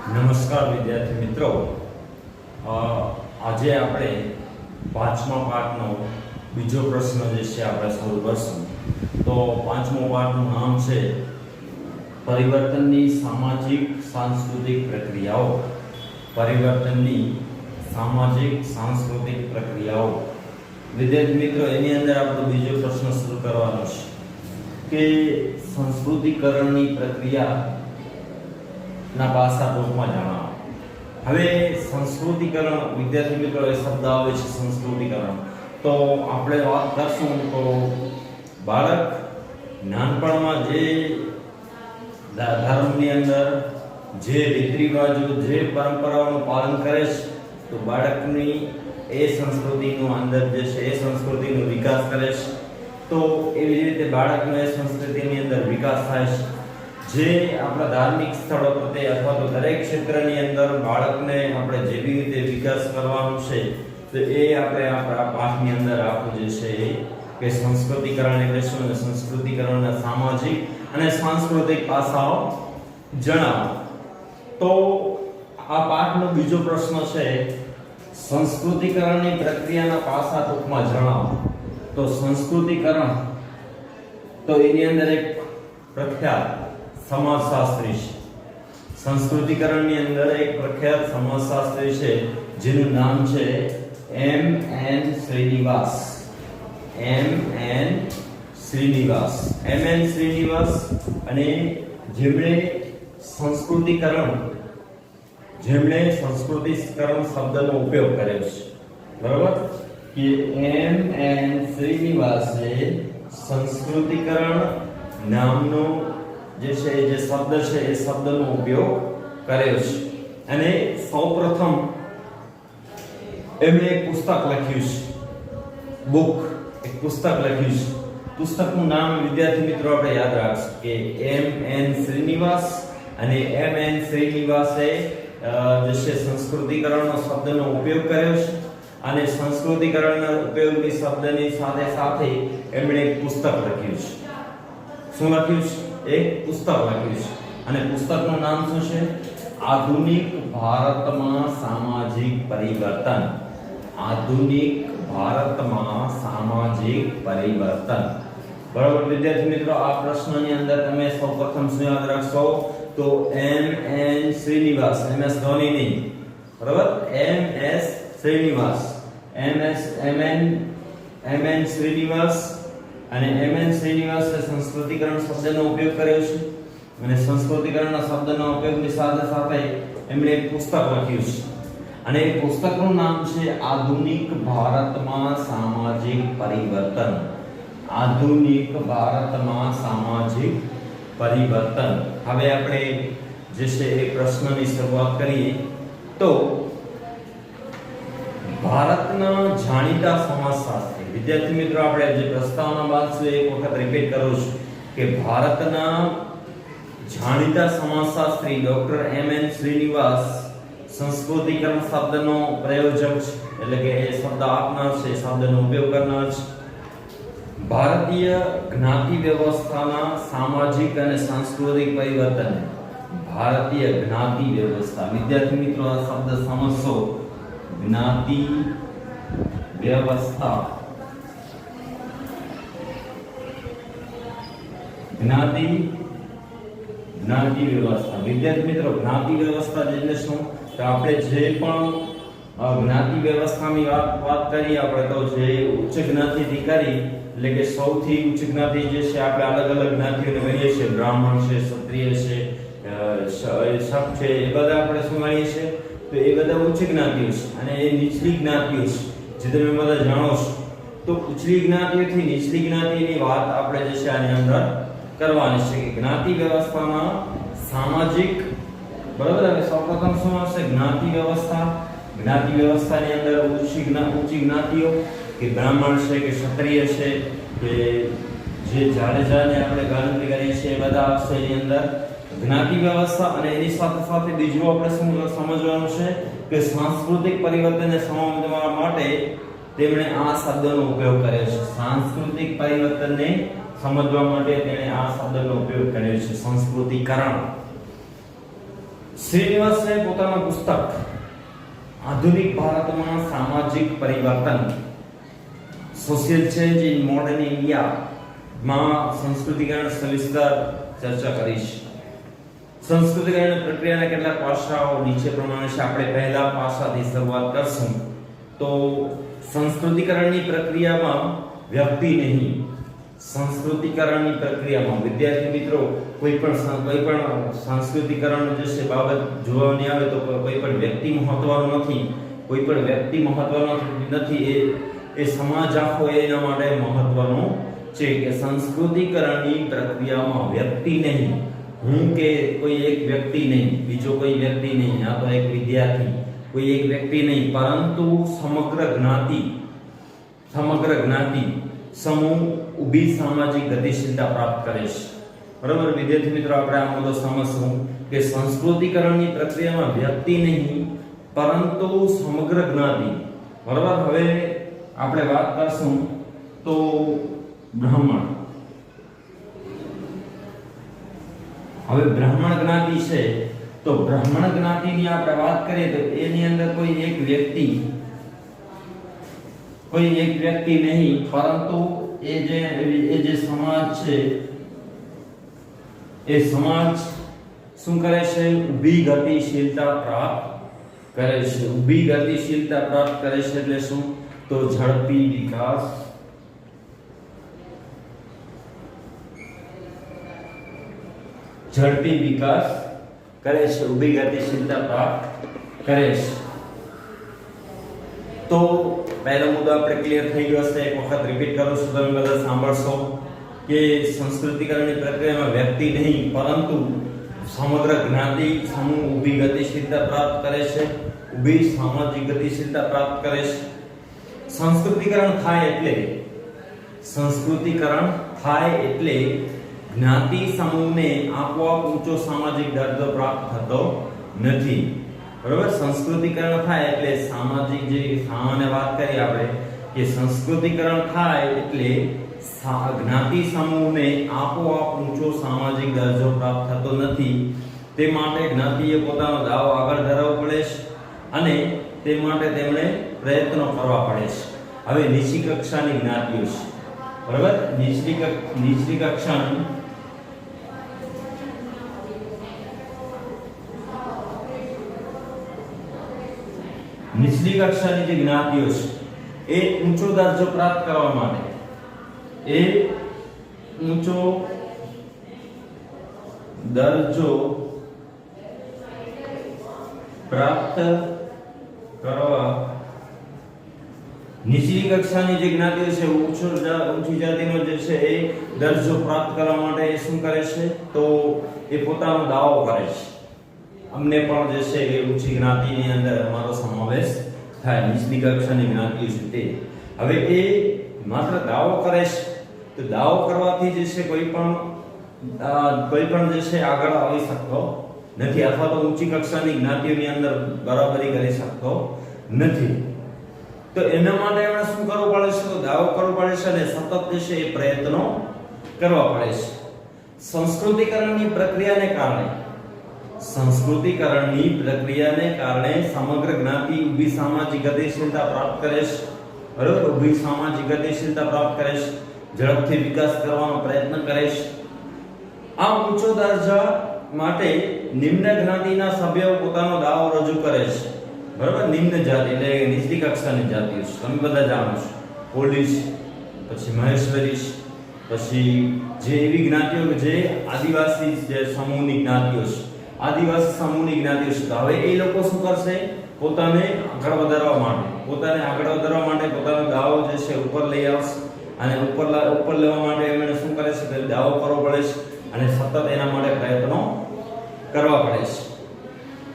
નમસ્કાર વિદ્યાર્થી મિત્રો, આજે આપણે પાંચમા પાઠનો બીજો પ્રશ્ન જે છે આપણે સોલ્વ કરશું. તો પાંચમો પાઠનું નામ છે પરિવર્તનની સામાજિક સાંસ્કૃતિક પ્રક્રિયાઓ. પરિવર્તનની સામાજિક સાંસ્કૃતિક પ્રક્રિયાઓ. વિદ્યાર્થી મિત્રો, એની અંદર આપણો બીજો પ્રશ્ન શરૂ કરવાનો છે કે સંસ્કૃતિકરણની પ્રક્રિયા ના પાસા ટૂંકમાં જણાવો. હવે સંસ્કૃતિકરણ, વિદ્યાર્થી મિત્રો, એ શબ્દ આવે છે સંસ્કૃતિકરણ. તો આપણે વાત કરશું તો બાળક નાનપણમાં જે ધર્મની અંદર જે રીત રિવાજો, જે પરંપરાઓનું પાલન કરે છે, તો બાળકની એ સંસ્કૃતિનું અંદર જે છે એ સંસ્કૃતિનો વિકાસ કરે છે. તો એવી રીતે બાળકનો એ સંસ્કૃતિની અંદર વિકાસ થાય છે. જે આપણા ધાર્મિક સ્થળો પ્રત્યે અથવા તો દરેક ક્ષેત્રની અંદર બાળકને આપણે જેવી રીતે વિકાસ કરવાનો છે, તો એ આપણે આપણા પાઠની અંદર આપણું જે છે કે સંસ્કૃતિકરણ એટલે શું, સંસ્કૃતિકરણના સામાજિક અને સાંસ્કૃતિક પાસાઓ જણાવો. તો આ પાઠનો બીજો પ્રશ્ન છે સંસ્કૃતિકરણની પ્રક્રિયાના પાસા ટૂંકમાં જણાવો. તો સંસ્કૃતિકરણ, તો એની અંદર એક પ્રખ્યાત સમાજશાસ્ત્રી છે. સંસ્કૃતિકરણની અંદર એક પ્રખ્યાત સમાજશાસ્ત્રી છે જેનું નામ છે એમ.એન. શ્રીનિવાસ. એમ.એન. શ્રીનિવાસ. એમ.એન. શ્રીનિવાસ અને જેમણે સંસ્કૃતિકરણ શબ્દનો ઉપયોગ કર્યો છે. બરાબર? કે એમ.એન. શ્રીનિવાસે સંસ્કૃતિકરણ નામનો જે છે જે શબ્દ છે એ શબ્દનો ઉપયોગ કર્યો છે. અને સૌપ્રથમ એમણે એક પુસ્તક લખ્યું છે, એક પુસ્તક લખ્યું છે. પુસ્તકનું નામ વિદ્યાર્થી મિત્રો આપણે યાદ રાખશું કે એમ.એન. શ્રીનિવાસ. અને એમ.એન. શ્રીનિવાસે જે છે સંસ્કૃતિકરણનો શબ્દનો ઉપયોગ કર્યો છે. અને સંસ્કૃતિકરણના ઉપયોગની શબ્દની સાથે સાથે એમણે એક પુસ્તક લખ્યું છે. શું લખ્યું છે? એક પુસ્તક લખ્યું છે. અને પુસ્તકનું નામ શું છે? આધુનિક ભારતમાં સામાજિક પરિવર્તન. આધુનિક ભારતમાં સામાજિક પરિવર્તન. બરાબર વિદ્યાર્થી મિત્રો, આ પ્રશ્નની અંદર તમે સૌપ્રથમ શું યાદ રાખશો? તો એમ.એન. શ્રીનિવાસ, એમ.એસ. ધોની નહીં, બરાબર? એમ.એસ. શ્રીનિવાસ, એમ.એન. શ્રીનિવાસ. અને એમ.એન. શ્રીનિવાસે સંસ્કૃતિકરણ શબ્દનો ઉપયોગ કર્યો છે. અને સંસ્કૃતિકરણના શબ્દના ઉપયોગની સાથે સાથે એમણે એક પુસ્તક લખ્યું છે. અને એ પુસ્તકનું નામ છે આધુનિક ભારતમાં સામાજિક પરિવર્તન. આધુનિક ભારતમાં સામાજિક પરિવર્તન. હવે આપણે જે છે એ પ્રશ્નની શરૂઆત કરીએ. તો ભારતના જાણીતા સમાજશાસ્ત્રી, વિદ્યાર્થી મિત્રો, આપણે જે પ્રસ્તાવના બાંધશું એક વખત રિપીટ કરું છું કે ભારતના જાણીતા સમાજશાસ્ત્રી ડોક્ટર એમ.એન. શ્રીનિવાસ સંસ્કૃતિકરણ શબ્દનો પ્રયોજક છે, એટલે કે એ શબ્દ આપનાર છે, શબ્દનો ઉપયોગ કરનાર છે. ભારતીય જ્ઞાતિ વ્યવસ્થાના સામાજિક અને સાંસ્કૃતિક પરિવર્તન. ભારતીય જ્ઞાતિ વ્યવસ્થા, વિદ્યાર્થી મિત્રો આ શબ્દ સમજશો. જ્ઞાતિ વ્યવસ્થા. જ્ઞાતિ વ્યવસ્થા. વિદ્યાર્થી મિત્રો, જ્ઞાતિ વ્યવસ્થા એટલે શું? તો આપણે જે પણ જ્ઞાતિ વ્યવસ્થાની વાત કરીએ આપણે, તો જે ઉચ્ચ જ્ઞાતિથી કરી, એટલે કે સૌથી ઉચ્ચ જ્ઞાતિ જે છે, આપણે અલગ અલગ જ્ઞાતિઓને ગણીએ છીએ. બ્રાહ્મણ છે, ક્ષત્રિય છે, શક છે, એ બધા આપણે શું ગણીએ છીએ? તો એ બધા ઉચ્ચ જ્ઞાતિઓ છે. અને એ નીચલી જ્ઞાતિઓ છે, જે તમે બધા જાણો છો. તો ઉચ્ચલી જ્ઞાતિઓથી નીચલી જ્ઞાતિની વાત આપણે જે છે આની અંદર કરવાની છે કે જ્ઞાતિ વ્યવસ્થામાં સામાજિક. બરાબર? હવે સૌપ્રથમ શું આવશે? જ્ઞાતિ વ્યવસ્થા. જ્ઞાતિ વ્યવસ્થાની અંદર ઊંચી જ્ઞાતિઓ કે બ્રાહ્મણ છે, કે ક્ષત્રિય છે, કે જે જાડેજાને આપણે ગણતરી કરીએ છીએ, એ બધા આવશે એની અંદર જ્ઞાતિ વ્યવસ્થા. અને એની સાથે સાથે બીજું આપણે સમજવાનું છે કે સાંસ્કૃતિક પરિવર્તનને સમજવા માટે તેમણે આ શબ્દનો ઉપયોગ કર્યો છે. સાંસ્કૃતિક પરિવર્તનને સમજવા માટે તેણે આ શબ્દનો ઉપયોગ કર્યો છે, સંસ્કૃતિકરણ. શ્રીનિવાસે પોતાનું પુસ્તક આધુનિક ભારતમાં સામાજિક પરિવર્તન, social change in modern India માં સંસ્કૃતિકરણ સવિસ્તર ચર્ચા કરી છે. સંસ્કૃતિકરણ પ્રક્રિયાના કેટલાક પાસાઓ નીચે પ્રમાણે છે. આપણે પહેલા પાસાથી શરૂઆત કરશું. તો સંસ્કૃતિકરણની પ્રક્રિયામાં વ્યક્તિ નહીં, સંસ્કૃતિકરણની પ્રક્રિયામાં વિદ્યાર્થી મિત્રો કોઈ પણ સંસ્કૃતિકરણ જે છે બાબત જોવાની આવે તો કોઈ પણ વ્યક્તિ મહત્વનો નથી, કોઈ પણ વ્યક્તિ મહત્વનો નથી, એ સમાજ આખો એના માટે મહત્વનો છે કે સંસ્કૃતિકરણની પ્રક્રિયામાં વ્યક્તિ નહીં, હું કે કોઈ એક વ્યક્તિ નહીં, બીજો કોઈ વ્યક્તિ નહીં, આ તો એક વિદ્યાર્થી, કોઈ એક વ્યક્તિ નહીં, પરંતુ સમગ્ર જ્ઞાતિ સમૂહ ઊભી સામાજિક ગતિશીલતા પ્રાપ્ત કરે છે. બરાબર વિદ્યાર્થી મિત્રો, આપણે આ મુદ્દો સમજશું કે સંસ્કૃતિકરણની પ્રક્રિયામાં વ્યક્તિ નહીં પરંતુ સમગ્ર જ્ઞાતિ. બરાબર, હવે આપણે વાત કરશું તો બ્રાહ્મણ. હવે બ્રાહ્મણ જ્ઞાતિ છે તો બ્રાહ્મણ જ્ઞાતિની આપણે વાત કરીએ તો એની અંદર કોઈ એક વ્યક્તિ નહીં પરંતુ એ જે સમાજ છે એ સમાજ શું કરે છે? ઊભી ગતિશીલતા પ્રાપ્ત કરે છે. ઊભી ગતિશીલતા પ્રાપ્ત કરે છે એટલે શું? તો ઝડપી વિકાસ કરે છે, ઊભી ગતિશીલતા પ્રાપ્ત કરે છે. તો પહેલો મુદ્દો આપણે ક્લિયર થઈ ગયો છે. એક વખત રિપીટ કરું છું, તમે બધા સાંભળશો કે સંસ્કૃતિકરણની પ્રક્રિયામાં વ્યક્તિ નહીં પરંતુ સમગ્ર જ્ઞાતિ સમૂહ ઊભી ગતિશીલતા પ્રાપ્ત કરે છે, ઊભી સામાજિક ગતિશીલતા પ્રાપ્ત કરે છે. સંસ્કૃતિકરણ થાય એટલે જ્ઞાતિ સમૂહને આપોઆપ ઊંચો સામાજિક દરજ્જો પ્રાપ્ત થતો નથી. બરોબર, સંસ્કૃતિકરણ થાય એટલે સામાજિક જે સામાન્ય વાત કરી આપણે કે સંસ્કૃતિકરણ થાય એટલે જ્ઞાતિ સમૂહને આપોઆપ ઊંચો સામાજિક દરજ્જો પ્રાપ્ત થતો નથી. તે માટે જ્ઞાતિએ પોતાનો દાવો આગળ ધરવો પડે છે અને તે માટે તેમણે પ્રયત્નો કરવા પડે છે. હવે નીચી કક્ષાની જ્ઞાતિઓ છે. બરાબર, નીચલી કક્ષાની જે જ્ઞાતિઓ છે એ ઊંચો દરજ્જો પ્રાપ્ત કરવા માટે નીચલી કક્ષાની જે જ્ઞાતિઓ છે ઊંચી જાતિનો જે છે એ દરજ્જો પ્રાપ્ત કરવા માટે એ શું કરે છે? તો એ પોતાનો દાવો કરે છે. અમને પણ જે છે એ ઊંચી જ્ઞાતિની અંદર અમારો સમાવેશ થાય. નીચલી કક્ષાની જ્ઞાતિઓ છે તે હવે એ માત્ર દાવો કરે છે. તો દાવો કરવાથી જે છે કોઈ પણ જે છે આગળ આવી શકતો નથી અથવા તો ઊંચી કક્ષાની જ્ઞાતિઓની અંદર બરાબરી કરી શકતો નથી. તો એના માટે એમણે શું કરવું પડે છે? તો દાવો કરવો પડે છે અને સતત જે છે એ પ્રયત્નો કરવા પડે છે. સંસ્કૃતિકરણની પ્રક્રિયાને કારણે સમગ્ર જ્ઞાતિ ઊભી સામાજિક ગતિશીલતા પ્રાપ્ત કરે છે. બરાબર, ઊભી સામાજિક ગતિશીલતા પ્રાપ્ત કરે છે, ઝડપથી વિકાસ કરવાનો પ્રયત્ન કરે છે. આ ઊંચો દરજ્જા માટે નિમ્ન જ્ઞાતિના સભ્યો પોતાનો દાવો રજૂ કરે છે. બરાબર, નિમ્ન જાતિ એટલે નીચલી કક્ષાની જાતિઓ છે, તમે બધા જાણો છો. કોળી છે, પછી મહેશ્વરી છે, પછી જે એવી જ્ઞાતિઓ જે આદિવાસી જે સમૂહની જ્ઞાતિઓ છે, તો હવે એ લોકો શું કરશે? પોતાને આગળ વધારવા માટે પોતાનો દાવો જે છે ઉપર લઈ આવશે અને ઉપર લેવા માટે એમણે શું કરે છે? તો દાવો કરવો પડે છે અને સતત એના માટે પ્રયત્નો કરવા પડે છે.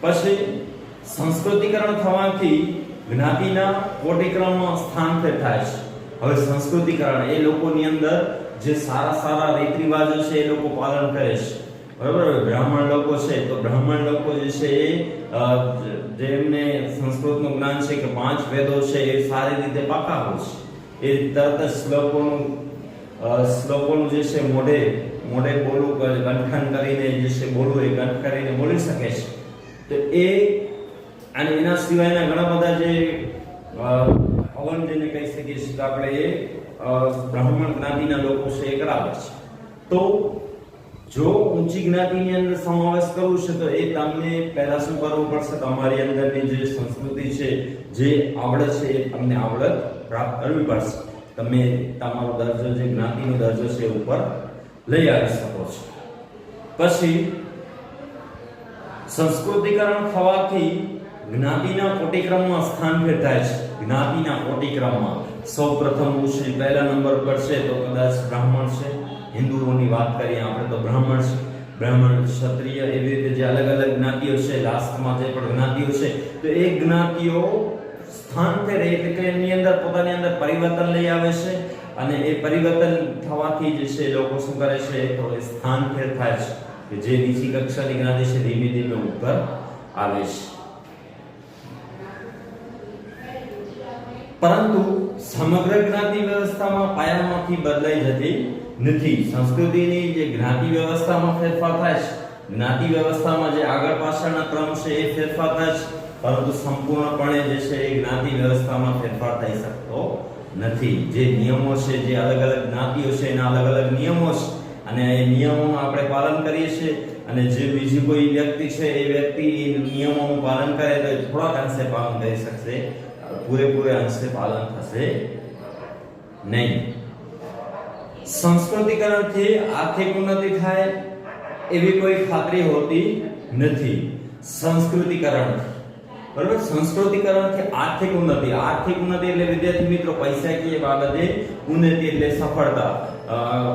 પછી સંસ્કૃતિકરણ થવાથી જ્ઞાતિના કોટિક્રમમાં સ્થાન થાય છે. હવે સંસ્કૃતિકરણ એ લોકોની અંદર જે સારા રીત રિવાજો છે એ લોકો પાલન કરે છે. બરાબર, બ્રાહ્મણ લોકો છે તો બ્રાહ્મણ લોકો જે છે એ જેમને સંસ્કૃતનું જ્ઞાન છે કે 5 વેદો છે એ સારી રીતે પાકા હોય છે. એ તરત શ્લોકોનું જે છે મોઢે બોલવું, ગંઠન કરીને જે છે બોલવું, એ ગંઠ કરીને બોલી શકે છે. તો એ અને એના સિવાયના ઘણા બધા જે અવન જેને કહી શકીએ છીએ કે આપણે એ બ્રાહ્મણ જ્ઞાતિના લોકો છે એ કરાવે છે. તો જો ઊંચી જ્ઞાતિની અંદર સમાવેશ કરવું છે તો એ તમને પહેલા શું કરવું પડશે? તમારી અંદરની જે સંસ્કૃતિ છે, જે આવડત છે, એ તમને આવડત પ્રાપ્ત કરવી પડશે. તમે તમારો દરજ્જો, જે જ્ઞાતિનો દરજ્જો છે, ઉપર લઈ આવી શકો છો. પછી સંસ્કૃતિકરણ થવાથી જ્ઞાતિના કોટિક્રમમાં સ્થાન ફેર થાય છે. જ્ઞાતિના કોટિક્રમમાં સૌપ્રથમ છે, પહેલા નંબર પર છે તો કદાચ બ્રાહ્મણ છે. હિન્દુઓની વાત કરીએ આપણે તો બ્રાહ્મણ છે, બ્રાહ્મણ, ક્ષત્રિય, એવી રીતે જે અલગ અલગ જ્ઞાતિઓ છે, લાસ્ટમાં જે પણ જ્ઞાતિઓ છે, તો એ જ્ઞાતિઓ સ્થાન ફેરે એટલે કે એની અંદર પોતાની અંદર પરિવર્તન લઈ આવે છે. અને એ પરિવર્તન થવાથી જે છે લોકો શું કરે છે? તો એ સ્થાન ફેર થાય છે કે જે નીચી કક્ષાની જ્ઞાતિ છે ધીમે ધીમે ઉપર આવે છે. પરંતુ સમગ્ર જ્ઞાતિ વ્યવસ્થામાં પાયામાંથી બદલાઈ જતી નથી. સંસ્કૃતિની જે જ્ઞાતિ વ્યવસ્થામાં ફેરફાર થાય છે, જ્ઞાતિ વ્યવસ્થામાં જે આગળ પાછળના ક્રમ છે એ ફેરફાર થાય છે, પરંતુ સંપૂર્ણપણે જે છે એ જ્ઞાતિ વ્યવસ્થામાં ફેરફાર થઈ શકતો નથી. જે નિયમો છે, જે અલગ અલગ જ્ઞાતિઓ છે એના અલગ અલગ નિયમો છે, અને એ નિયમોનું આપણે પાલન કરીએ છીએ. અને જે બીજી કોઈ વ્યક્તિ છે એ વ્યક્તિ એ નિયમોનું પાલન કરે તો એ થોડાક અંશે પાલન કરી શકશે, પૂરેપૂરે અંશે પાલન થશે નહીં. સંસ્કૃતિકરણથી આર્થિક ઉન્નતિ થાય એવી કોઈ ખાતરી હોતી નથી. સંસ્કૃતિકરણ, બરાબર, સંસ્કૃતિકરણથી આર્થિક ઉન્નતિ એટલે વિદ્યાર્થી મિત્રો પૈસાકીય બાબતે ઉન્નતિ એટલે સફળતા,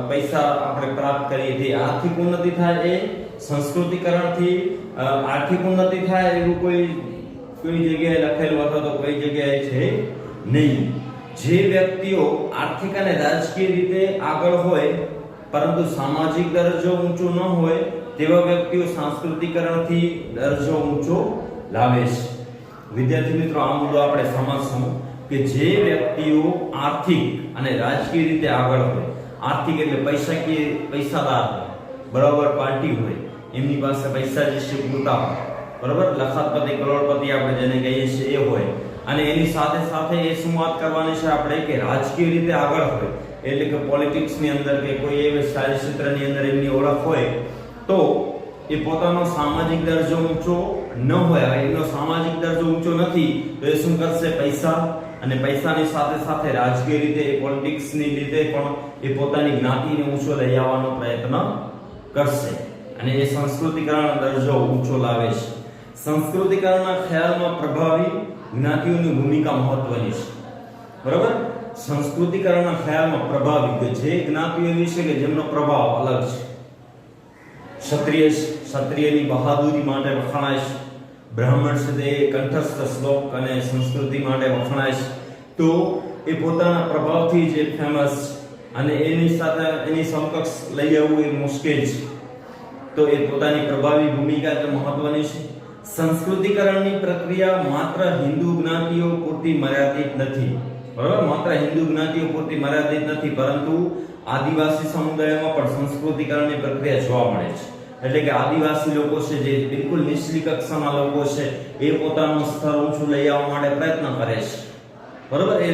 પૈસા આપણે પ્રાપ્ત કરીએ તે આર્થિક ઉન્નતિ થાય. એ સંસ્કૃતિકરણથી આર્થિક ઉન્નતિ થાય એવું કોઈ જગ્યાએ લખેલું અથવા તો કોઈ જગ્યાએ છે નહીં. જે વ્યક્તિઓ આર્થિક અને રાજકીય રીતે આગળ હોય પરંતુ સામાજિક દરજ્જો ઊંચો ન હોય તેવા વ્યક્તિઓ સાંસ્કૃતિકરણથી દરજ્જો ઊંચો લાવે છે. વિદ્યાર્થી મિત્રો, આ મુદ્દો આપણે સમજશું કે જે વ્યક્તિઓ આર્થિક અને રાજકીય રીતે આગળ હોય, આર્થિક એટલે પૈસાદાર હોય, બરાબર, પાર્ટી હોય, એમની પાસે પૈસા જે છે પૂરતા હોય, બરાબર, લખાપતિ, કરોડપતિ આપણે જેને કહીએ છીએ એ હોય, અને એની સાથે સાથે એ શું વાત કરવાની છે આપણે કે રાજકીય રીતે આગળ હોય, એટલે કે પોલિટિક્સ ની અંદર કે કોઈ એવા ક્ષેત્રની અંદર એમની ઓળખ હોય, તો એ પોતાનો સામાજિક દરજ્જો ઊંચો ન હોય, એનો સામાજિક દરજ્જો ઊંચો નથી તો એ શું કરશે? પૈસા, અને પૈસાની સાથે સાથે રાજકીય રીતે પોલિટિક્સની લીધે પણ એ પોતાની જ્ઞાતિને ઊંચો લઈ આવવાનો પ્રયત્ન કરશે, અને એ સંસ્કૃતિકરણ દરજ્જો ઊંચો લાવે છે. સંસ્કૃતિકરણના ખ્યાલમાં પ્રભાવી જ્ઞાતિઓની ભૂમિકા મહત્વની છે, બરાબર. સંસ્કૃતિકરણના ખ્યાલમાં પ્રભાવી કે જે જ્ઞાતિઓ એવી છે કે જેમનો પ્રભાવ અલગ છે. ક્ષત્રિયની બહાદુરી માટે વખણાય છે, બ્રાહ્મણ છે તે કંઠસ્થ શ્લોક અને સંસ્કૃતિ માટે વખણાય છે, તો એ પોતાના પ્રભાવથી જે ફેમસ, અને એની સાથે એની સમકક્ષ લઈ આવવું એ મુશ્કેલ છે, તો એ પોતાની પ્રભાવી ભૂમિકા જે મહત્વની છે. સંસ્કૃતિકરણની પ્રક્રિયા માત્ર હિન્દુ જ્ઞાતિઓ પૂરતી મર્યાદિત નથી, બરાબર, માત્ર હિન્દુ જ્ઞાતિઓ પૂરતી મર્યાદિત નથી, પરંતુ આદિવાસી સમુદાયોમાં પણ સંસ્કૃતિકરણની પ્રક્રિયા જોવા મળે છે. એટલે કે આદિવાસી લોકો છે, જે બિલકુલ નીચલી કક્ષાના લોકો છે, એ પોતાનું સ્તર ઊંચું લઈ આવવા માટે પ્રયત્ન કરે છે, બરાબર. એ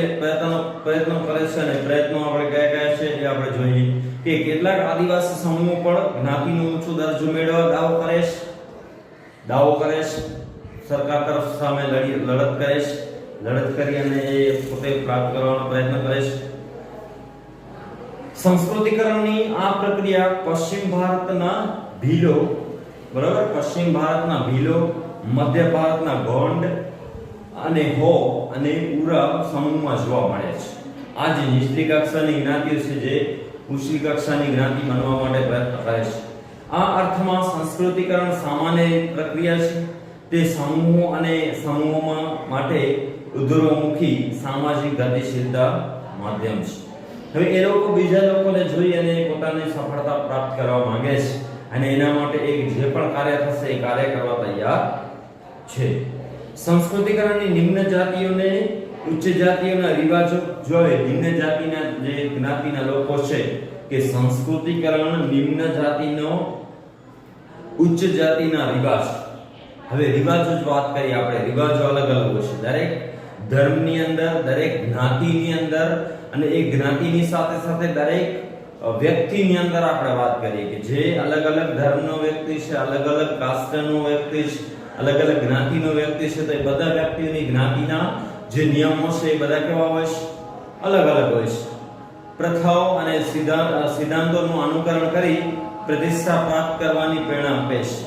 પ્રયત્નો કરે છે, અને પ્રયત્નો આપણે કયા છે એ આપણે જોઈએ કે કેટલાક આદિવાસી સમૂહો પણ જ્ઞાતિનો ઊંચો દરજ્જો મેળવવા દાવો કરે છે, સરકાર તરફ સામે લડત કરી અને એ પોતે પ્રાપ્ત કરવાનો પ્રયત્ન કરે છે. સંસ્કૃતિકરણની આ પ્રક્રિયા પશ્ચિમ ભારતના ભીલો, બરાબર, પશ્ચિમ ભારતના ભીલો, મધ્ય ભારતના ગોંડ અને હો અને ઉરાવ સમૂહમાં જોવા મળે છે. આ જે નીચલી કક્ષાની જ્ઞાતિઓ છે જે ઉચ્ચી કક્ષાની જ્ઞાતિ બનવા માટે પ્રયત્ન કરે છે. આ અર્થમાં સંસ્કૃતિકરણ સામાન્ય પ્રક્રિયા છે. તે સમૂહો અને સમૂહોમાં માટે ઉદ્ધરવમુખી સામાજિક ગતિશીલતા માધ્યમ છે. હવે એ લોકો બીજા લોકોને જોઈ અને પોતાની સફળતા પ્રાપ્ત કરવા માંગે છે, અને એના માટે એક જે પણ કાર્ય થશે એ કાર્ય કરવા તૈયાર છે. સંસ્કૃતિકરણની નિમ્ન જાતિઓને ઉચ્ચ જાતિઓના રિવાજો જોઈ, નિમ્ન જાતિના જે જ્ઞાતિના લોકો છે કે સંસ્કૃતિકરણ નિમ્ન જાતિનો ઉચ્ચ જાતિના રિવાજ, હવે રિવાજો જ વાત કરીએ આપણે, રિવાજો અલગ અલગ હોય છે દરેક ધર્મની અંદર, દરેક જ્ઞાતિની અંદર, અને એ જ્ઞાતિની સાથે સાથે દરેક વ્યક્તિની અંદર આપણે વાત કરીએ કે જે અલગ અલગ ધર્મનો વ્યક્તિ છે, અલગ અલગ કાસ્ટનો વ્યક્તિ છે, અલગ અલગ જ્ઞાતિનો વ્યક્તિ છે, તો એ બધા વ્યક્તિઓની જ્ઞાતિના જે નિયમો છે એ બધા કેવા હોય છે? અલગ અલગ હોય છે. પ્રથાઓ અને સિદ્ધાંતોનું અનુકરણ કરી પ્રતિષ્ઠા પ્રાપ્ત કરવાની પ્રેરણા આપે છે.